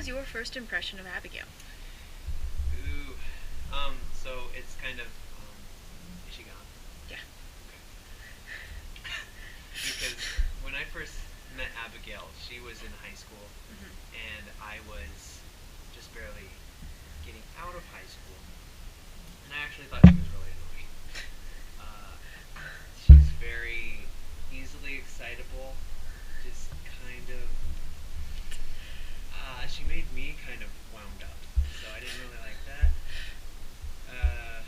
was your first impression of Abigail? Ooh. So it's kind of, is she gone? Yeah. Because when I first met Abigail, she was in high school, and I was just barely getting out of high school, and I actually thought she was really annoying. Uh, she's very easily excitable, just kind of, she made me kind of wound up, so I didn't really like that. Uh,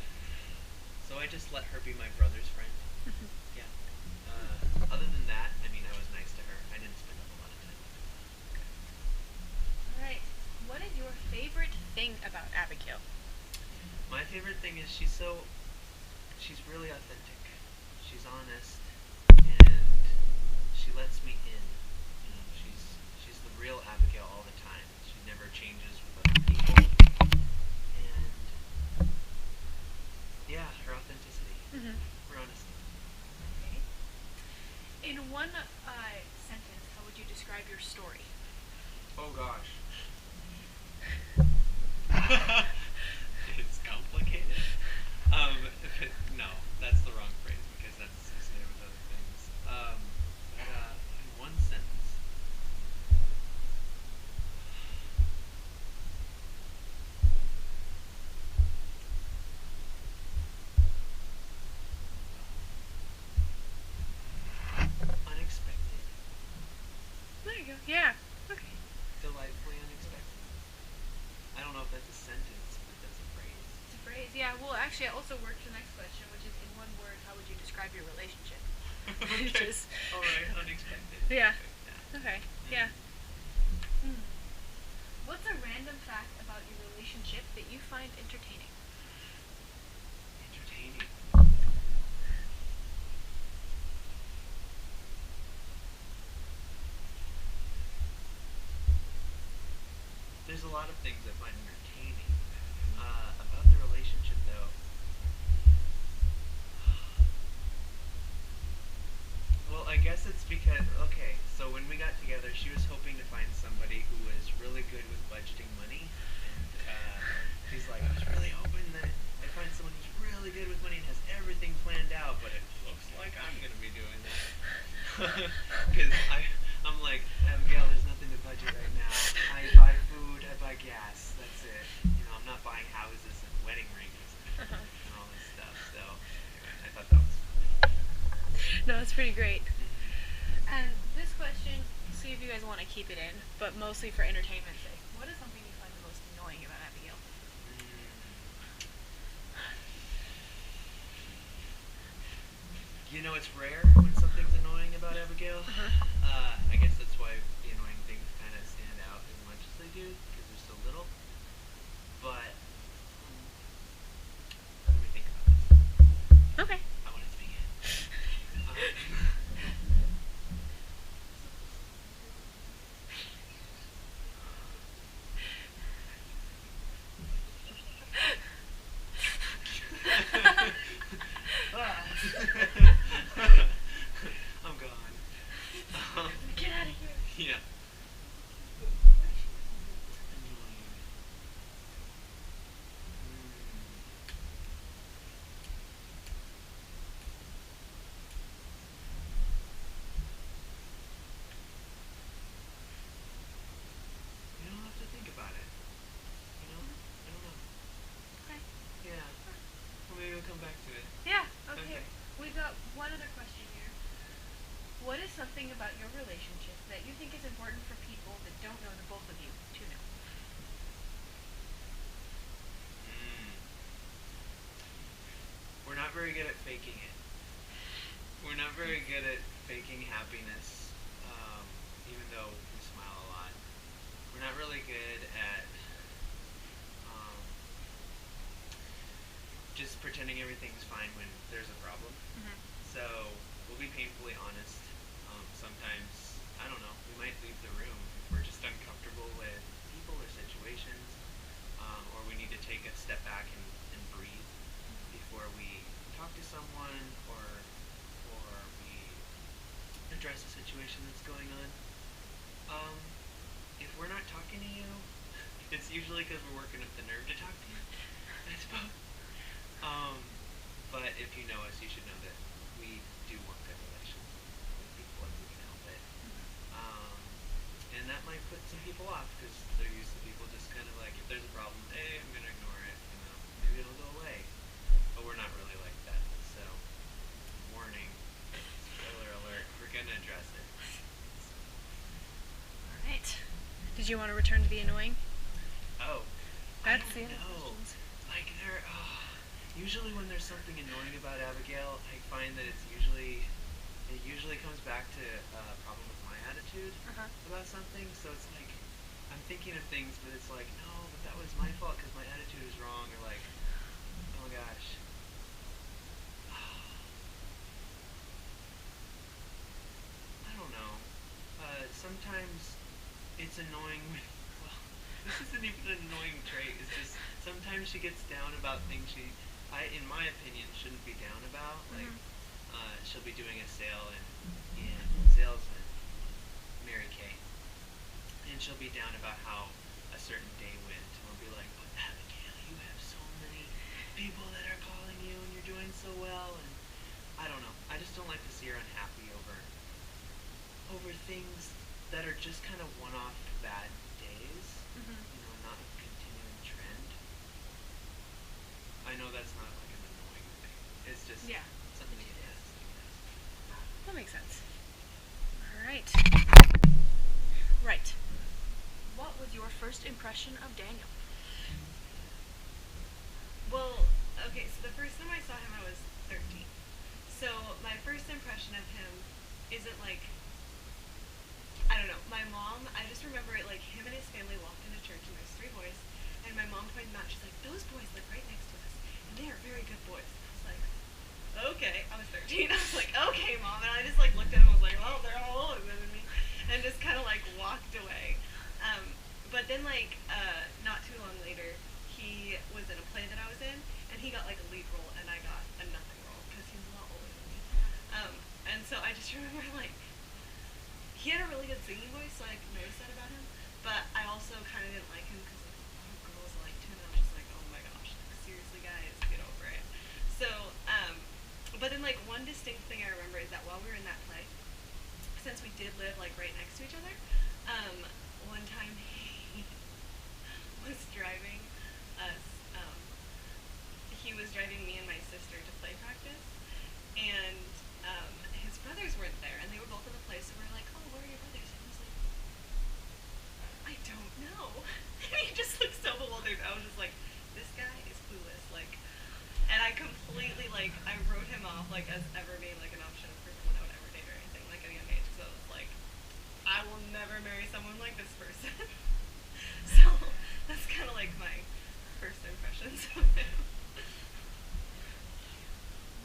so I just let her be my brother's friend. Yeah. Other than that, I mean, I was nice to her. I didn't spend a whole lot of time with her. All right. What is your favorite thing about Abigail? My favorite thing is she's really authentic. She's honest, and she lets me in. You know, she's the real Abigail all the time. She never changes with other people, and yeah, her authenticity, her honesty. Okay. In one sentence, how would you describe your story? Oh gosh. It's complicated. No, that's the wrong phrase because that's associated with other things. In one sentence. Unexpected. There you go. Yeah. Okay. Delightfully unexpected. I don't know if that's a sentence, but that's a phrase. It's a phrase. Yeah. Well, actually, it also works the next question, which is in one word, how would you describe your relationship? Okay. Alright, unexpected. Yeah. Perfect, Okay. yeah. Yeah. What's a random fact about your relationship that you find entertaining? Entertaining. There's a lot of things I find entertaining. About the relationship, though. Well, I guess it's because, okay, so when we got together, she was hoping to find somebody who was really good with budgeting money, and she's like, I was really hoping that I find someone who's really good with money and has everything planned out, but it looks like I'm going to be doing that. Because I'm like, Abigail, there's nothing to budget right now. I buy food, I buy gas, that's it. You know, I'm not buying houses and wedding rings and all this stuff, so anyway, I thought that was No, that's pretty great. And this question, see if you guys want to keep it in, but mostly for entertainment's sake. What is something you find the most annoying about Abigail? You know, it's rare when something's annoying about Abigail. I guess that's why the annoying things kind of stand out as much as they do, because they're so little. But, let me think about this. Okay. I want it to begin. I'm gone. Get out of here. Yeah. You don't have to think about it. You know? I don't know. Okay. Yeah. Well, maybe we'll come back to it. Yeah. Okay. Okay. We got one other question here. What is something about your relationship that you think is important for people that don't know the both of you to know? We're not very good at faking it. We're not very good at faking happiness, even though we smile a lot. We're not really good at just pretending everything's fine when there's a problem. So we'll be painfully honest. Sometimes, I don't know, we might leave the room if we're just uncomfortable with people or situations, or we need to take a step back and breathe before we talk to someone or we address a situation that's going on. If we're not talking to you, It's usually because we're working up the nerve to talk to you, I suppose. Um, but if you know us, you should know that we do want good relations with people if we can help it. Um, and that might put some people off because they're used to people just kind of like, if there's a problem, hey, I'm gonna ignore it. Maybe it'll go away. But we're not really like that. So, warning, spoiler alert, we're gonna address it. All right. Did you want to return to the annoying? Oh, I That's don't the other know. questions. Like usually when there's something annoying about Abigail, I find that it usually comes back to a problem with my attitude Uh-huh. about something. So it's like I'm thinking of things, but it's like no, but that was my fault because my attitude was wrong, or like oh gosh. I don't know. Sometimes it's annoying. Well, this isn't even an annoying trait. It's just sometimes she gets down about things in my opinion, shouldn't be down about. Like, she'll be doing a sale in salesman, Mary Kay, and she'll be down about how a certain day went. And I'll be like, but Abigail, you have so many people that are calling you, and you're doing so well. And I don't know. I just don't like to see her unhappy over things that are just kind of one-off bad days. Not a continuing trend. I know that's not like an annoying thing. It's just Yeah. something it is. That makes sense. All right. Right. What was your first impression of Daniel? Well, okay, so the first time I saw him, I was 13. So my first impression of him isn't like, I don't know. My mom, I just remember it like him and his family walked into church, and there's three boys, and my mom pointed them out. She's like, those boys live right next to us, and they are very good boys. I was like, okay. I was 13. I was like, okay, mom. And I just like looked at him and was like, well, they're all older than me, and just kind of like walked away. But then like not too long later, he was in a play that I was in, and he got like a lead role, and I got a nothing role because he was a lot older than me. And so I just remember like he had a really good singing voice, so I noticed that about him. But I also kind of didn't like him because like a lot of girls liked him, and I was just like, oh my gosh, like seriously, guys, get over it. So, but then like one distinct thing I remember is that while we were in that play, since we did live like right next to each other, one time he was driving us. He was driving me and my sister to play practice, and his brothers weren't there, and they were both in the play. So we were like, "Oh, where are your brothers?" And he was like, "I don't know." And he just looked so bewildered. I was just like, "This guy is clueless." Like, and I completely like I wrote him off like as ever being like an option for someone I would ever date or anything like at a young age. So I was like, I will never marry someone like this person. So that's kind of like my first impressions of him.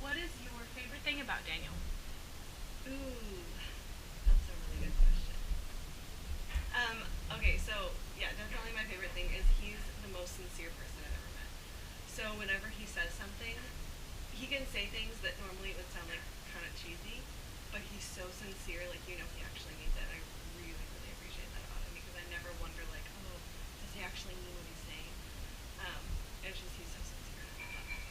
What is your favorite thing about Daniel? Ooh, that's a really good question. Okay, so yeah, definitely my favorite thing is he's the most sincere person I've ever met. So whenever he says something, he can say things that normally would sound like kind of cheesy, but he's so sincere, like you know he actually means it. I really, really appreciate that about him because I never wonder like, oh, does he actually mean what he's saying? It's just he's so sincere. I love that.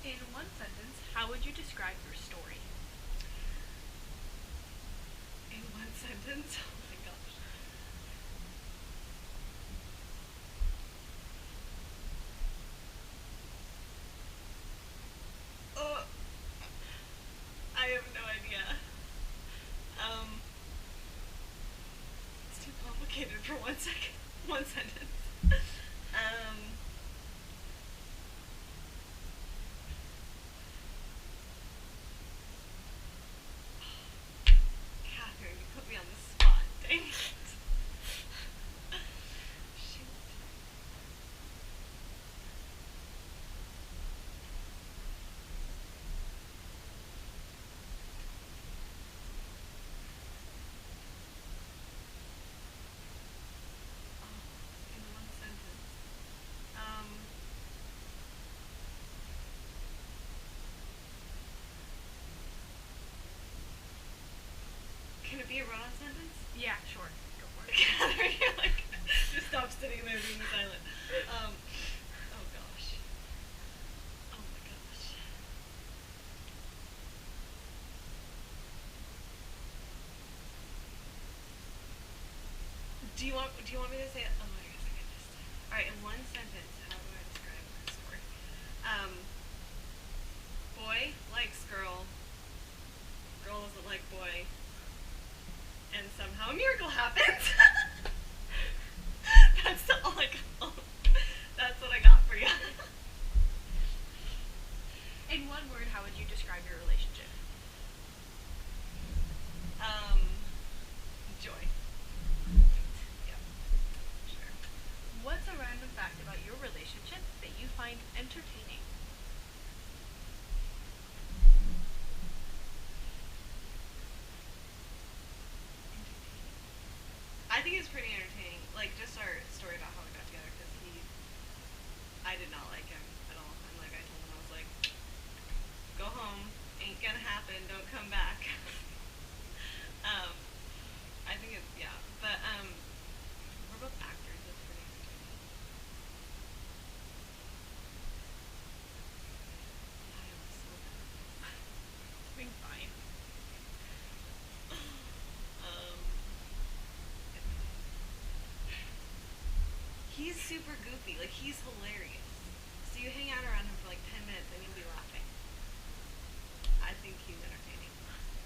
In one sentence, how would you describe your story? In one sentence, oh my gosh. Oh, I have no idea. It's too complicated for 1 second. One sentence. Um, Catherine, you put me on the spot. Dang it. Shoot. Oh, in one sentence. Um, can it be a run-on sentence? Yeah, sure. Go for it. Catherine, you're like, stop sitting there being silent. Oh gosh. Oh my gosh. Do you want me to say it? Oh my gosh, I just. All right, in one sentence, how do I describe my score? Um, boy likes girl, girl doesn't like boy, and somehow a miracle happens. That's all I got. That's what I got for you. In one word, how would you describe your relationship? Joy. Yeah, sure. What's a random fact about your relationship that you find entertaining? I think it's pretty entertaining. Like, just our story about how we got together, because I did not like him at all. And, like, I told him, I was like, go home, ain't gonna happen, don't come back. um, I think it's, yeah. But, we're both actors, that's pretty entertaining. I am so bad. Doing fine. Um, he's super goofy. Like, he's hilarious. So you hang out around him for like 10 minutes and you'll be laughing. I think he's entertaining.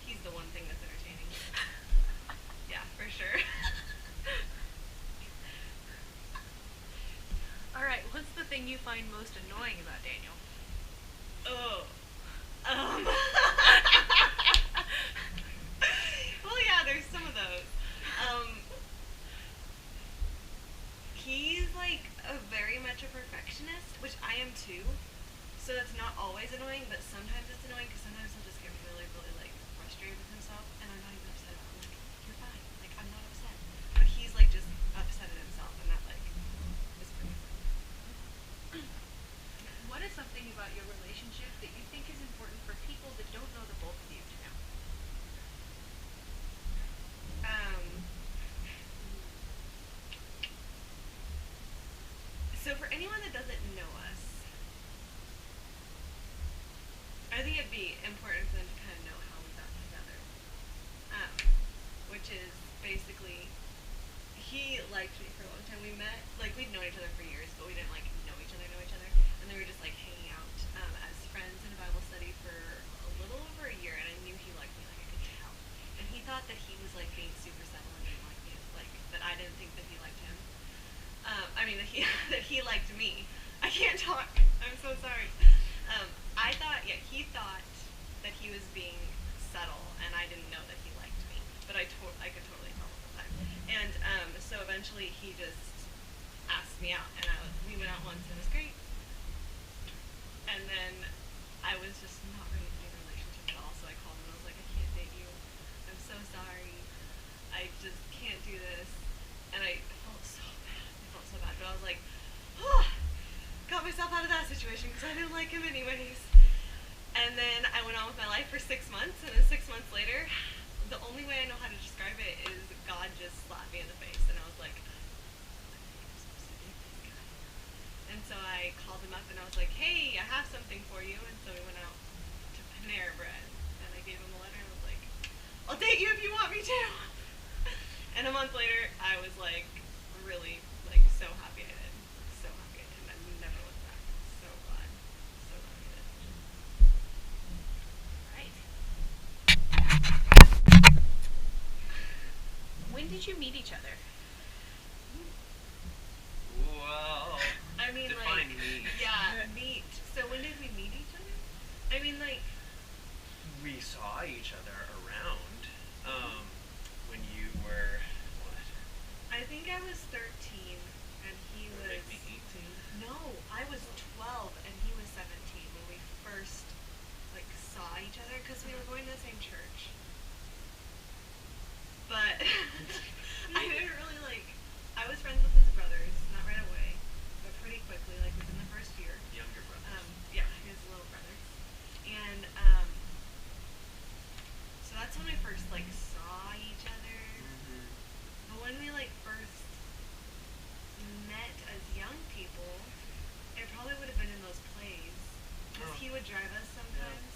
He's the one thing that's entertaining. Yeah, for sure. Alright, what's the thing you find most annoying about Daniel? Oh. Well, yeah, there's some of those. He's like very much a perfectionist, which I am too. So that's not always annoying, but sometimes it's annoying because sometimes he'll just get really, really like frustrated with himself, and I'm not even upset about it. I'm like, you're fine. Like, I'm not upset. But he's like just upset at himself, and that like is pretty funny. What is something about your relationship that you think is important for people that don't know the both of you to know? So for anyone that doesn't know us, I think it'd be important for them to kind of know how we got together. Which is basically, he liked me for a long time. We met, like, we'd known each other for years, but we didn't like know each other. And then we were just like hanging out as friends in a Bible study for a little over a year, and I knew he liked me, like I could tell. And he thought that he was like being super subtle and didn't like me, like that I didn't think that he liked him. I mean that he that he liked me. I can't talk. I'm so sorry. I thought, yeah, he thought that he was being subtle, and I didn't know that he liked me, but I could totally tell the whole time. And so eventually he just asked me out, and we went out once, and it was great. And then I was just not ready to be in a relationship at all, so I called him and I was like, I can't date you. I'm so sorry. I just can't do this. And I felt so bad. But I was like, oh, got myself out of that situation because I didn't like him anyways. And then I went on with my life for 6 months, and then 6 months later, the only way I know how to describe it is God just slapped me in the face, and I was like, I'm supposed to date this guy. And so I called him up and I was like, hey, I have something for you. And so we went out to Panera Bread, and I gave him a letter and was like, I'll date you if you want me to. And a month later, I was like, really, like, so happy I did. So happy I did. And I never looked back. So glad. So glad I did. Right. When did you meet each other? Well, I mean, define like, meet. yeah, meet. So when did we meet each other? I mean, like, We saw each other around. When you were what? I think I was 13 and he Or was. maybe 18. No, I was 12 and he was 17 when we first like saw each other because we were going to the same church. But I didn't really like. I was friends with his brothers, not right away, but pretty quickly, like within the first year. Younger brothers. Yeah, his little brothers, and drive us sometimes,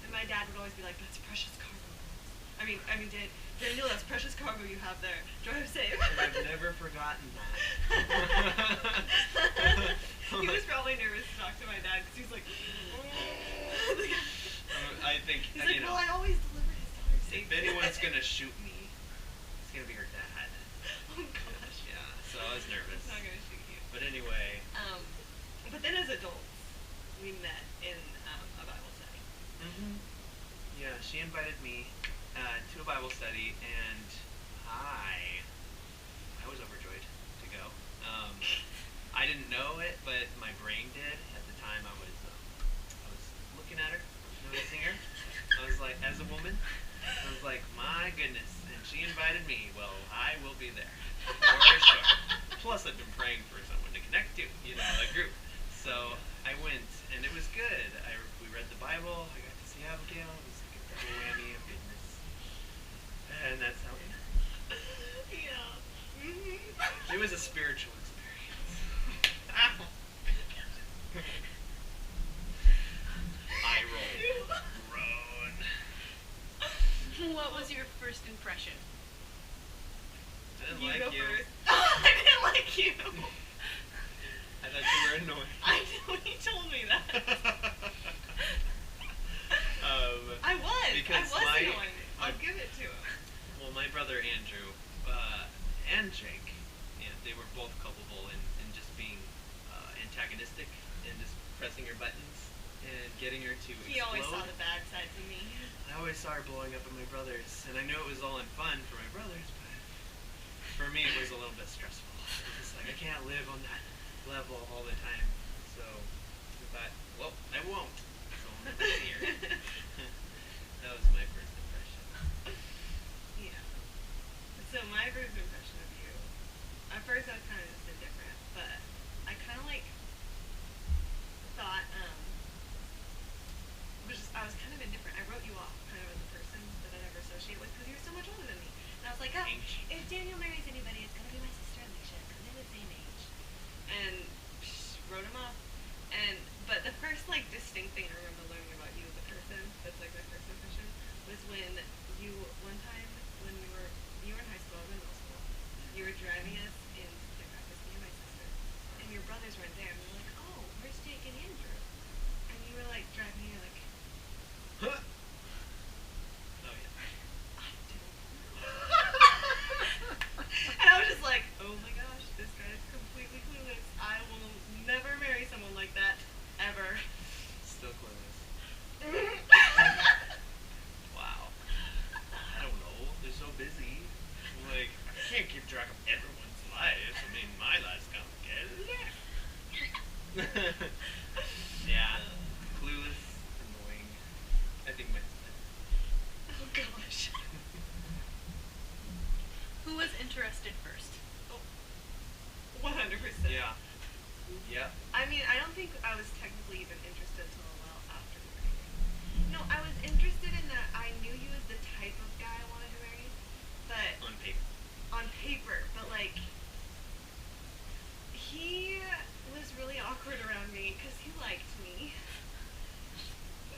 and my dad would always be like, "That's precious cargo." Daniel, that's precious cargo you have there. Drive safe. And I've never forgotten that. He was probably nervous to talk to my dad because he's like, I think, he's like, well, I always deliver his daughter safe. if anyone's gonna shoot me, it's gonna be her dad. Oh gosh. Yeah, so I was nervous. He's not gonna shoot you. But anyway. But then as adults, we met in a Bible study. Yeah, she invited me to a Bible study, and I was overjoyed to go. I didn't know it, but my brain did. At the time, I was looking at her, noticing her. I was like, as a woman, I was like, my goodness. And she invited me. Well, I will be there for sure. Plus, I've been praying for someone to connect to, a group. So I went, and it was good. We read the Bible. I got to see Abigail. It was like a double whammy of goodness. And that's how it ended. Yeah. It was a spiritual experience. Eye roll. Groan. What was your first impression? I didn't You like go you. first. I didn't like you. I thought you were annoying. I know, he told me that. I was Because annoying. I'll give it to him. Well, my brother Andrew and Jake, they were both culpable in just being antagonistic and just pressing her buttons and getting her to explode. He always saw the bad sides of me. I always saw her blowing up at my brothers, and I knew it was all in fun for my brothers, but for me it was a little bit stressful. It's like I can't live on that level all the time. So I thought, well, I won't. So I'll never see her. That was my first impression. Yeah. So my first impression of you, at first I was kind of just indifferent, but I kind of thought, I was kind of indifferent. I wrote you off kind of as a person that I never associate with because you were so much older than me. And I was like, oh, if Daniel marries anybody, it's gonna be my sister Alicia because they're the same age. And wrote him off. But the first distinct thing I remember learning about you as a person, that's my first impression, was when one time when you were in high school, I was in middle school, you were driving us in play practice, me and my sister, and your brothers weren't there, and we were like, oh, where's Jake and Andrew? And you were driving, you're like, Huh? Oh yeah. I don't know. And I was just like, oh my gosh, this guy is completely clueless. I will never marry someone like that, ever. Still clueless. Wow. I don't know. They're so busy. I can't keep track of everyone's lives. I mean, my life's complicated. Yeah. Clueless, annoying. I think my Oh gosh. Who was interested first? 100%. Yeah. Yeah. I mean, I don't think I was technically even interested until a while after we were dating. No, I was interested in that I knew you as the type of guy I wanted to marry, but On paper. on paper, but he was really awkward around me because he liked me.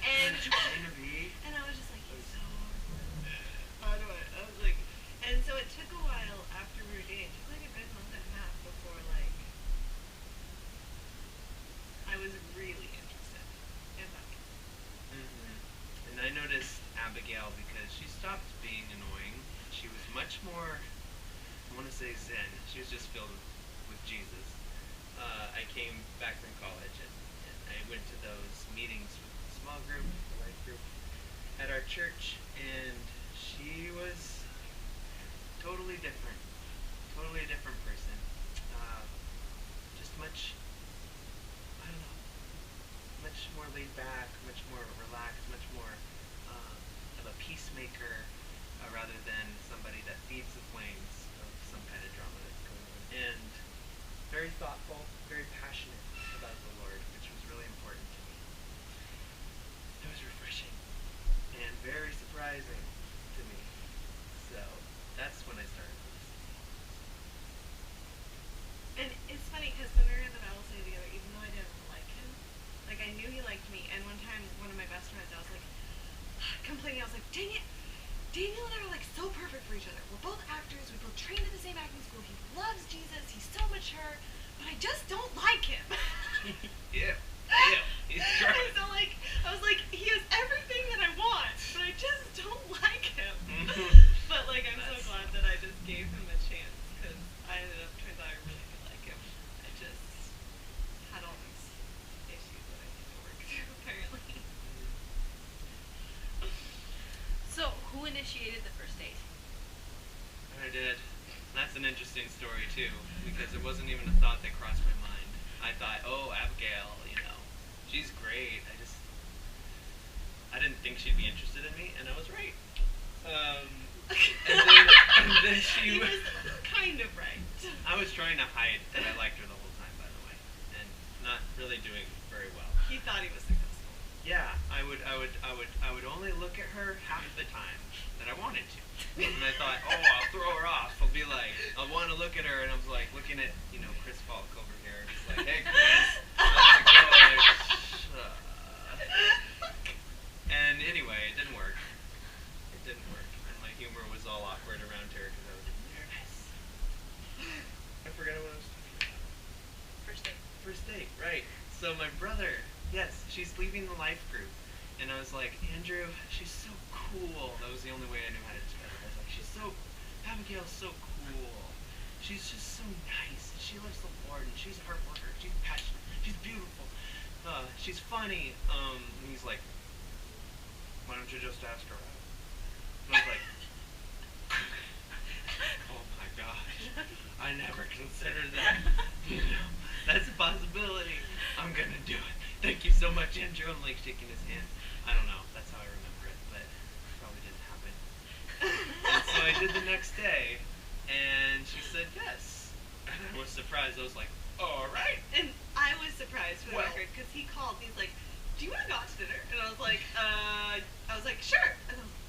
And Trying to be. and I was just like, he's so awkward. How do I was like, and so it took a while after we were dating. It took a good month and a half before I was really interested in that. And I noticed Abigail because she stopped being annoying. She was much more, I want to say zen. She was just filled with Jesus. I came back from college and I went to those meetings with the small group, the life group, at our church, and she was totally different. Totally a different person. Just much, I don't know, much more laid back, much more relaxed, much more of a peacemaker rather than somebody that feeds the flames of some kind of drama that's going on. And very thoughtful, very passionate about the Lord, which was really important to me. It was refreshing and very surprising to me. So that's when I started listening. And it's funny because when we were in the Bible study together, even though I didn't like him, I knew he liked me. And one time, one of my best friends, I was like complaining. I was like, dang it, Daniel and I are like so perfect for each other. We're both actors. We both trained at the same acting school. He loves Jesus. He's so mature, but I just don't like him. Yeah. Yeah. He's And so like I was like, he has everything that I want, but I just don't like him. But like I'm so glad that I just gave him a chance because I ended up turns out I really did like him. I just had all these issues that I need to work through apparently. So, who initiated the first date? I did. That's an interesting story too, because it wasn't even a thought that crossed my mind. I thought, oh, Abigail, she's great. I didn't think she'd be interested in me, and I was right. And then He was kind of right. I was trying to hide that I liked her the whole time, by the way, and not really doing very well. He thought he was successful. Yeah, I would only look at her half the time that I wanted to. And I thought, oh, I'll throw her off. I'll be like, I want to look at her, and I was like looking at, Chris Falk over here. Just like, hey, Chris, how's it going? And anyway, it didn't work. It didn't work. And my humor was all awkward around her because I was nervous. I forgot what I was talking about. First date. First date, right. So my brother, yes, she's leaving the life group. And I was like, Andrew, she's so cool. That was the only way I knew how to describe her. I was like, Abigail's so cool. She's just so nice. She loves the Lord, and she's a hard worker. She's passionate. She's beautiful. She's funny. And he's like, why don't you just ask her out? And I was like, oh my gosh, I never considered that. That's a possibility. I'm gonna do it. Thank you so much, Andrew. I'm like shaking his hand. I don't know. That's how I remember it, but it probably didn't happen. And so I did the next day, and she said yes. And I was surprised. I was like, all right. And I was surprised for the Well. record because he called. He's like, "Do you want to go out to dinner?" And I was like, "Sure." And I was like,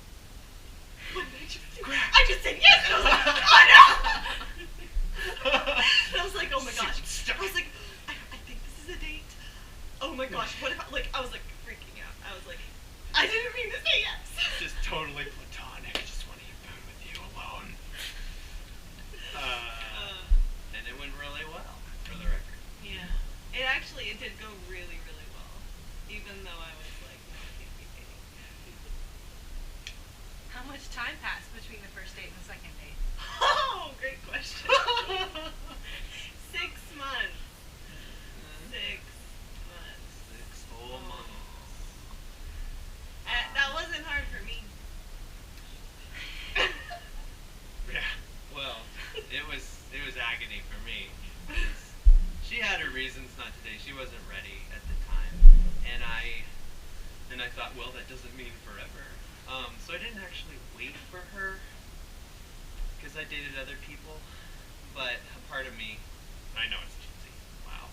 "What did I just do?" I just said yes. And I was like, "Oh no!" And I was like, "Oh my gosh!" I was like, I think this is a date. Oh my gosh! What if I was like freaking out? I was like, I didn't mean to say yes. Just totally platonic. I just want to eat food with you alone. And it went really well, for the record. Yeah. It did go really, really well. Even though I was like, no, I can't be dating. How much time passed between the first date and the second date? Oh, great question. 6 months. 6 months. 6 whole months. That wasn't hard for me. Yeah. Well, it was agony for me. She had her reasons not to date. She wasn't ready at the time, and I thought, well, that doesn't mean forever. So I didn't actually wait for her because I dated other people. But a part of me, I know it's cheesy. Wow,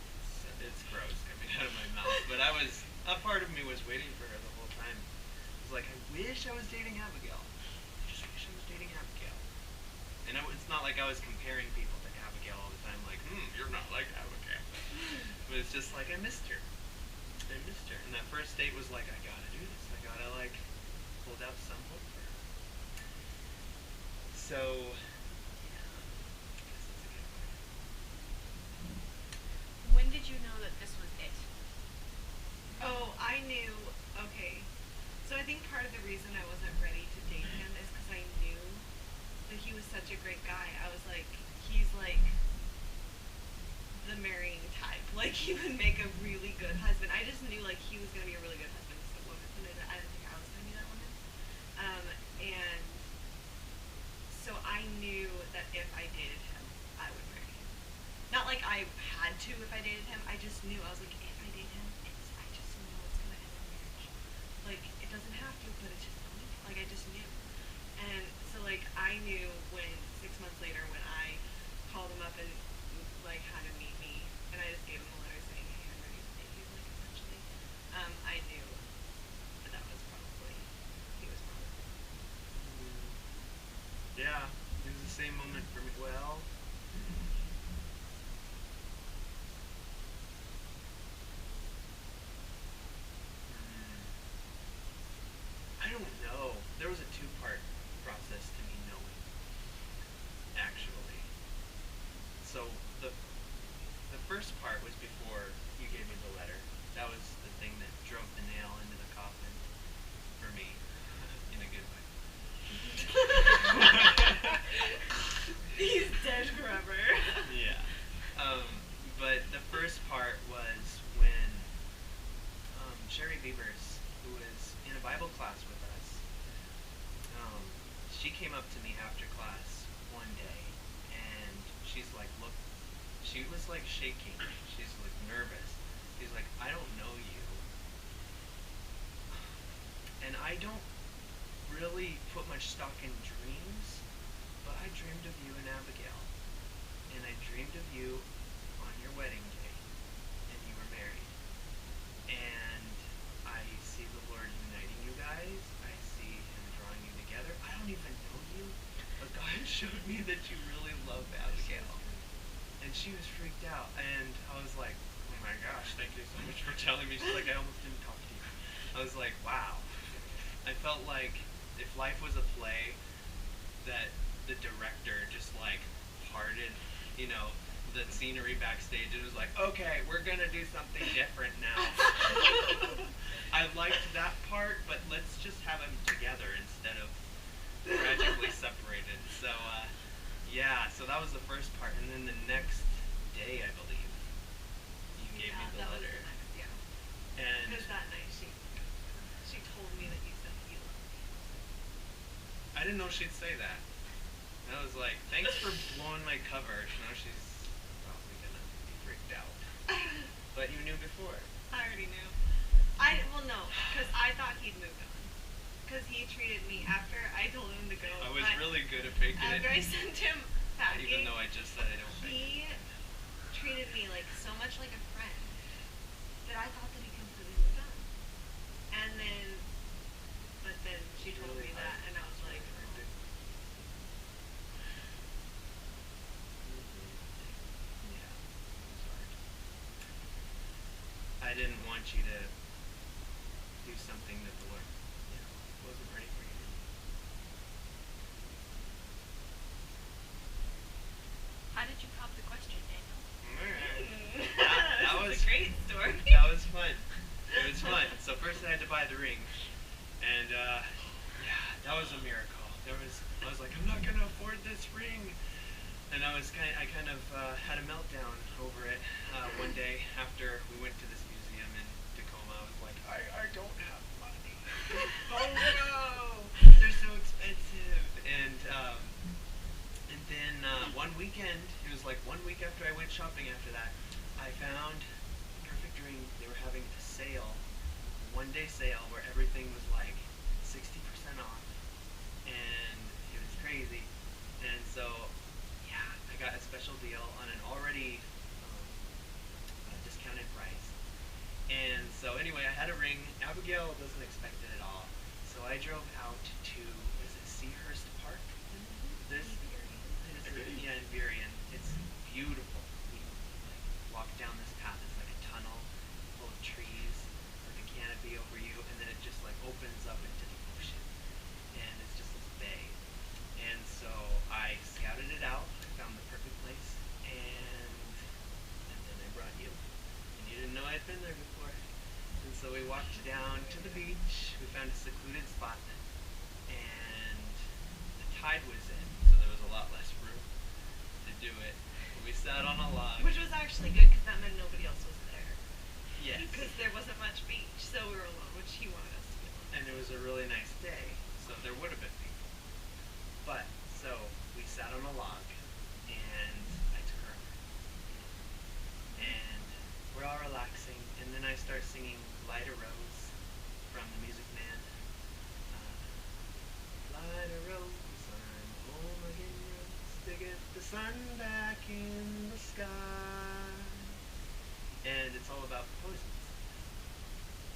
it's gross coming out of my mouth. But a part of me was waiting for her the whole time. I was like, I wish I was dating Abigail. I just wish I was dating Abigail. And it's not like I was comparing people to Abigail all the time, like, you're not like Abigail. But it's just like, I missed her. And that first date was like, I gotta do this. I gotta, hold out some hope for her. So, yeah, I guess that's a good way. When did you know that this was it? Oh, I knew. Okay. So I think part of the reason I wasn't ready to date him is because I knew that he was such a great guy. I was like, he's like the marrying type. Like he would make a really good husband. I just knew like he was gonna be a really good husband to the woman, and I didn't think I was gonna be that woman. And so I knew that if I dated him, I would marry him. Not like I had to if I dated him. I just knew. I was like, if I date him, I just know it's gonna end in marriage. Like it doesn't have to, but it's just going to. Like I just knew. And so like I knew when 6 months later when I called him up and like had him meet me, and I just gave him a letter saying, hey, I'm ready to date you. Like essentially, I knew that was probably he was probably. Yeah, it was the same moment for me. Well, Beavers, who was in a Bible class with us, she came up to me after class one day, and she's like, look, she was like shaking. She's like nervous. She's like, I don't know you. And I don't really put much stock in dreams, but I dreamed of you and Abigail. And I dreamed of you on your wedding day, and you were married. And I see the Lord uniting you guys. I see Him drawing you together. I don't even know you, but God showed me that you really love Abigail. And she was freaked out, and I was like, oh my gosh, thank you so much for telling me. She's like, I almost didn't talk to you. I was like, wow. I felt like if life was a play, that the director just like parted, the scenery backstage and was like, okay, we're gonna do something different now. I liked that part, but let's just have them together instead of tragically separated. So so that was the first part, and then the next day, I believe, you gave me the that letter. Was the next, yeah. And because that night she told me that you said that you loved me. I didn't know she'd say that. And I was like, thanks for blowing my cover. Now she's probably gonna be freaked out. But you knew before. I already knew. Well, no, because I thought he'd moved on. Because he treated me after I told him to go. I was really good at faking it. After I sent him packing, even though I just said I don't fake he it. treated me like so much like a friend that I thought that he completely moved on. But then she told me that, and I was like, oh. Yeah, it was hard. I didn't want you to do something that the Lord, wasn't ready for you to do. How did you pop the question, Daniel? That was a great story. That was fun. It was fun. So first I had to buy the ring, and that was a miracle. I was like, I'm not gonna afford this ring, and I kind of had a meltdown over it one day after we went to this museum in Tacoma. I was like, I don't have money. Oh no, they're so expensive. And then one weekend, it was like 1 week after I went shopping after that, I found a perfect ring. They were having a sale, a one-day sale where everything was like 60% off, and it was crazy. And so, I got a special deal on an already discounted price. And so anyway, I had a ring. Abigail wasn't expect it at all. So I drove out to, is it Seahurst Park? This in Burien. It's beautiful. We walk down this path. It's like a tunnel full of trees with a canopy over you, and then it just like opens up into the ocean, and it's just this bay. And so I scouted it out, found the perfect place, and then I brought you. And you didn't know I'd been there before. And so we walked down to the beach. We found a secluded spot, and the tide was in, so there was a lot less room to do it. But we sat on a log. Which was actually good because that meant nobody else was there. Yes. Because there wasn't much beach, so we were alone, which he wanted us to be alone. And it was a really nice day, so there would have been people. But, so, we sat on a log, and I took her over. And we're all relaxing, and then I start singing Light a Rose from the Music Man. Light a rose, I'm home again, Rose, to get the sun back in the sky. And it's all about proposing.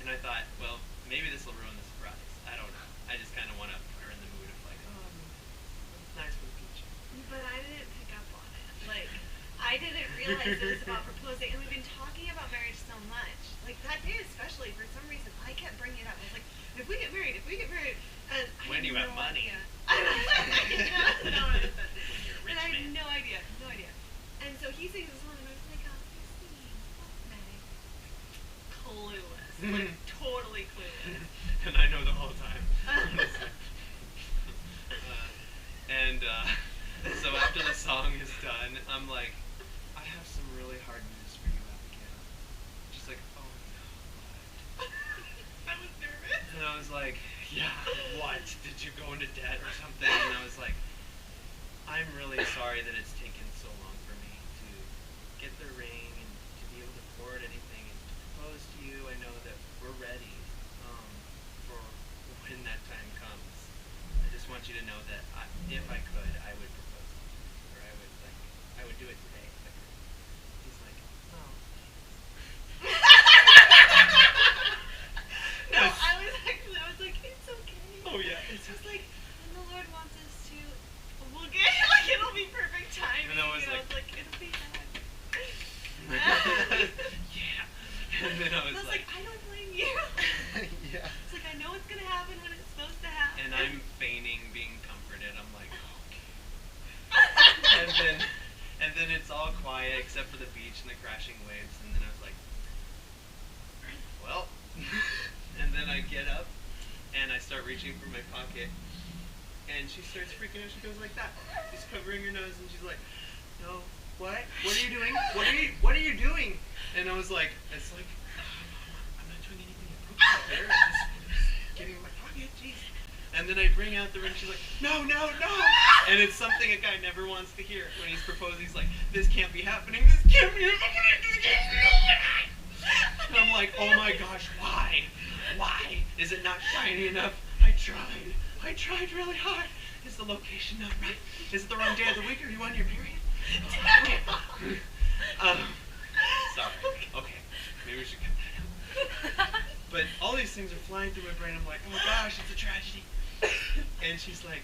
And I thought, well, maybe this will ruin the surprise. I don't know. I just kind of want to put her in the mood of like, oh, it's nice for the future. But I didn't pick up on it. Like, I didn't realize it was about proposing. And we've been talking about marriage so much. Like, that day especially, for some reason, I kept bringing it up. I was like, if we get married. And When you have money. No, When you're a rich and I had man. no idea. And so he sings this song, and I was like, oh, Christine, okay. Clueless. Like, totally clueless. And I know the whole time. So after the song is done, I'm like, I have some really hard news for you, Abigail. She's like, oh no, what? I was like, yeah, what? Did you go into debt or something? And I was like, I'm really sorry that it's taken so long for me to get the ring and to be able to afford anything and to propose to you. I know that we're ready for when that time comes. I just want you to know that if I could, I would propose to you, or I would do it today if I could. He's like, oh, No, I was like, it's okay. oh yeah, It's just like, when the Lord wants us to, we'll get, like, it'll be perfect timing. And I was you know, like- it's like, it'll be fine. yeah. And then I And was like, I don't blame you. yeah. It's like, I know it's gonna happen when it's supposed to happen. And I'm feigning being comforted. I'm like, okay. And then it's all quiet except for the beach and the crashing waves. And then I was like, well. And then I get up and I start reaching for my pocket. And she starts freaking out. She goes like that. She's covering her nose and she's like, no, what? What are you doing? What are you doing? And I was like, it's like, I'm not doing anything inappropriate there. I'm just getting in my pocket. Jeez. And then I bring out the ring. She's like, no, no, no. And it's something a guy never wants to hear. When he's proposing, he's like, this can't be happening. This can't be happening. This can't be happening. And I'm like, oh my gosh, why? Why? Is it not shiny enough? I tried really hard. Is the location not right? Is it the wrong day of the week? Are you on your period? Sorry. Okay. Maybe we should cut that out. But all these things are flying through my brain. I'm like, oh my gosh, it's a tragedy. And she's like,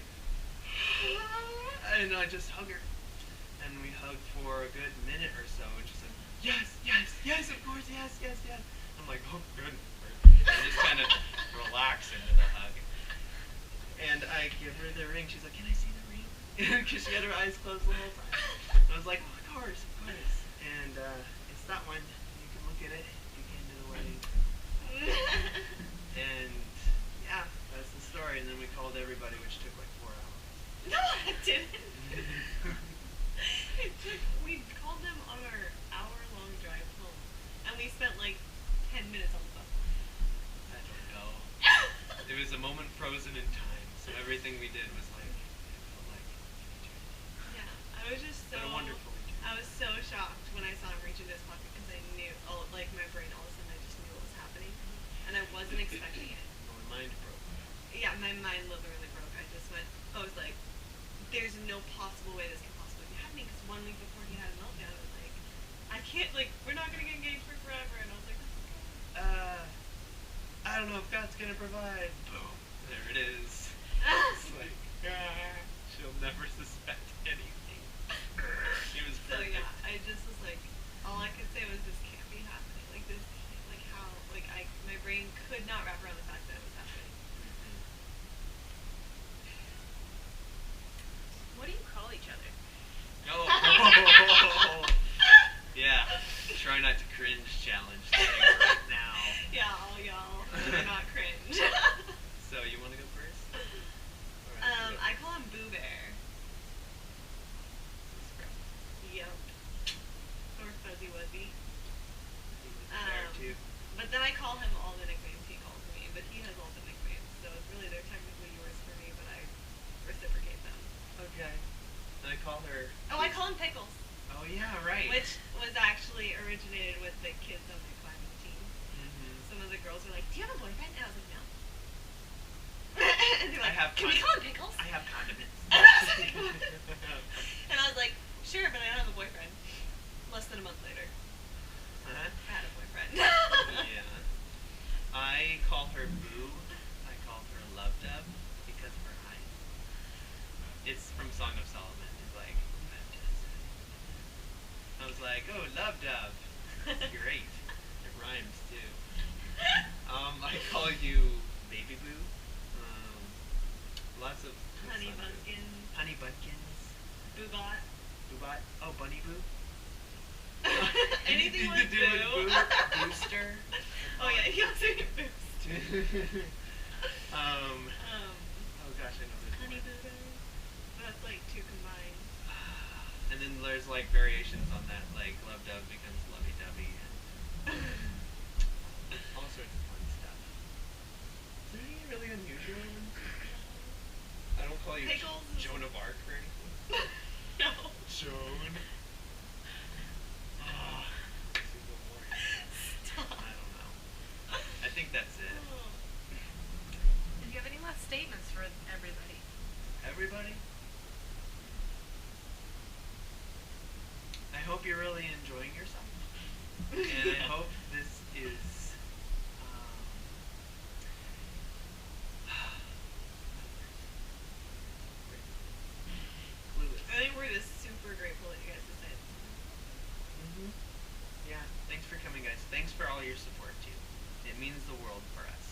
and I just hug her. And we hugged for a good minute or so. And she's like, yes, yes, yes, of course, yes, yes, yes. I'm like, oh, good. I just kind of relax into the hug. And I give her the ring. She's like, can I see the ring? Because she had her eyes closed the whole time. And I was like, oh, of course, of course. And it's that one. You can look at it. You came to the wedding. And yeah, that's the story. And then we called everybody, which took like 4 hours. No, it didn't. We called them on our hour-long drive home. And we spent like 10 minutes on the phone. I don't know. It was a moment frozen in time. So everything we did was like, it felt like eternity. Yeah, I was just so. But a wonderful eternity. I was so shocked when I saw him reach into his pocket because I knew, like my brain all of a sudden I just knew what was happening, and I wasn't expecting it. My mind broke. Yeah, my mind literally broke. I was like, there's no possible way this can possibly be happening because 1 week before he had a meltdown, I was like, I can't, like, we're not gonna get engaged for forever, and I was like, that's okay. I don't know if God's gonna provide. Boom. There it is. It's like, she'll never suspect anything. It was So perfect. yeah, I just was like, all I could say was this can't be happening. Like this, like how, like my brain could not wrap around the fact that it was happening. What do you call each other? Oh. Yeah. Try not to cringe challenge thing right now. Y'all, do not cringe. So you want to go first? I call him Boo Bear. Yep. Or Fuzzy Wuzzy. But then I call him all the nicknames he calls me, but he has all the nicknames, so it's really they're technically yours for me, but I reciprocate them. Okay. And I call her. Oh, I call him Pickles, Oh yeah, right. which was actually originated with the kids on my climbing team. Mhm. Some of the girls were like, "Do you have a boyfriend?" And I was like, "No." And they're like, I have "Can we call him Pickles?" I have condiments. And I was like, "Sure, but I don't have a boyfriend." Less than a month later, Huh? I had a boyfriend. Yeah. I call her Boo. I call her Love Dove because of her eyes. It's from Song of Solomon. It's like, I was like, oh, Love Dove. Great. It rhymes too. I call you Baby Boo. Lots of Honey Bumpkins, Honey Bumpkins. Boobot. Boobot. Oh, Bunny Boo. Anything to with do with Boo. Booster. Oh yeah, he also get Boost. Oh gosh, I know this Honey one. Boo Boo. That's like two combined. And then there's like variations on that, like Love Dove becomes Lovey Dovey and all sorts of fun stuff. So yeah. Joan. I don't call you Pickles. Joan of Arc or anything. No. Joan. Ah, this is so boring. Stop. I don't know. I think that's it. Oh. Do you have any last statements for everybody? Everybody, I hope you're really enjoying yourself, and I hope this is clueless. I think we're just super grateful that you guys decided to come. Yeah, thanks for coming, guys. Thanks for all your support too. It means the world for us.